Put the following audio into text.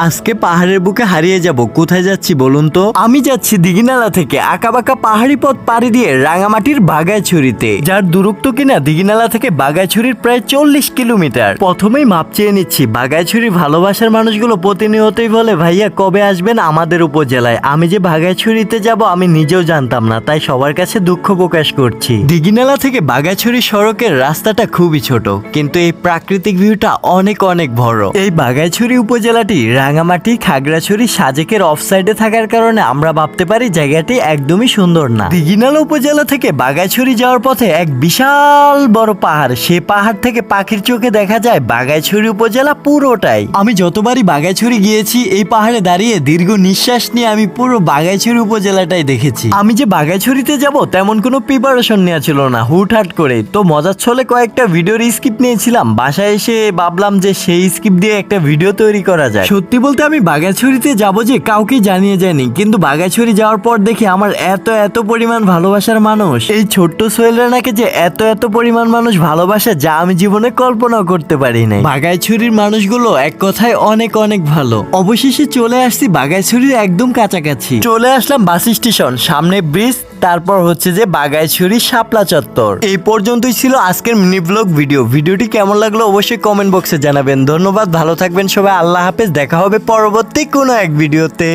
আজকে পাহাড়ের বুকে হারিয়ে যাব। কোথায় যাচ্ছি বলুন তো? আমি যাচ্ছি দিঘিনালা থেকে আঁকাবাঁকা পাহাড়ি পথ পাড়ি দিয়ে রাঙামাটির বাগাইছড়িতে, যার দূরত্ব কিনা দিঘিনালা থেকে বাগাইছড়ির প্রায় 40 কিলোমিটার। প্রথমেই মাপ চেয়ে নিচ্ছি। বাগাইছড়ির ভালোবাসার মানুষগুলো প্রতিনিয়তই বলে, ভাইয়া কবে আসবেন আমাদের উপজেলায়? আমি যে বাগাইছড়িতে যাব আমি নিজেও জানতাম না, তাই সবার কাছে দুঃখ প্রকাশ করছি। দিঘিনালা থেকে বাগাইছড়ি সড়কের রাস্তাটা খুবই ছোট, কিন্তু এই প্রাকৃতিক ভিউটা অনেক অনেক বড়। এই বাগাইছড়ি উপজেলাটি রাঙামাটি, খাগড়াছড়ি, সাজেকের অফ সাইডে থাকার কারণে আমরা ভাবতে পারি জায়গাটি একদমই সুন্দর না। দিঘিনালা উপজেলা থেকে বাগাইছড়ি যাওয়ার পথে এক বিশাল বড় পাহাড়, সে পাহাড় থেকে পাখির চোখে দেখা যায় বাগাইছড়ি উপজেলা পুরোটাই। আমি যতবারই বাগাইছড়ি গিয়েছি এই পাহাড়ে দাঁড়িয়ে দীর্ঘ নিঃশ্বাস নিয়ে আমি পুরো বাগাইছড়ি উপজেলাটাই দেখেছি। আমি যে বাগাইছড়িতে যাব তেমন কোনো প্রিপারেশন নেওয়া ছিল না, হুটহাট করে। তো মজার ছলে কয়েকটা ভিডিওর স্কিপ নিয়েছিলাম, বাসায় এসে ভাবলাম যে সেই স্কিপ দিয়ে একটা ভিডিও তৈরি করা যায়। সত্যি বলতে আমি বাগাইছড়িতে যাব যে কাউকে জানিয়ে যায়নি, কিন্তু বাগাইছড়ি যাওয়ার পর দেখি আমার এত পরিমাণ ভালোবাসার মানুষ, এই ছোট্ট সোহেলরানাকে যে এত পরিমাণ মানুষ ভালোবাসে যা আমি জীবনে কল্পনাও করতে পারি নাই। বাগাইছড়ির মানুষগুলো এক কথায় অনেক অনেক ভালো। অবশেষে চলে আসছি বাগাইছড়ির একদম কাছাকাছি। চলে আসলাম বাস স্টেশন, সামনে ব্রিজ, তারপর হচ্ছে যে বাগাইছড়ি শাপলা চত্বর। এই পর্যন্তই ছিল আজকের মিনি ব্লগ ভিডিও। ভিডিওটি কেমন লাগলো অবশ্যই কমেন্ট বক্সে জানাবেন। ধন্যবাদ, ভালো থাকবেন সবাই, আল্লাহ হাফেজ। দেখা হবে পরবর্তী কোনো এক ভিডিওতে।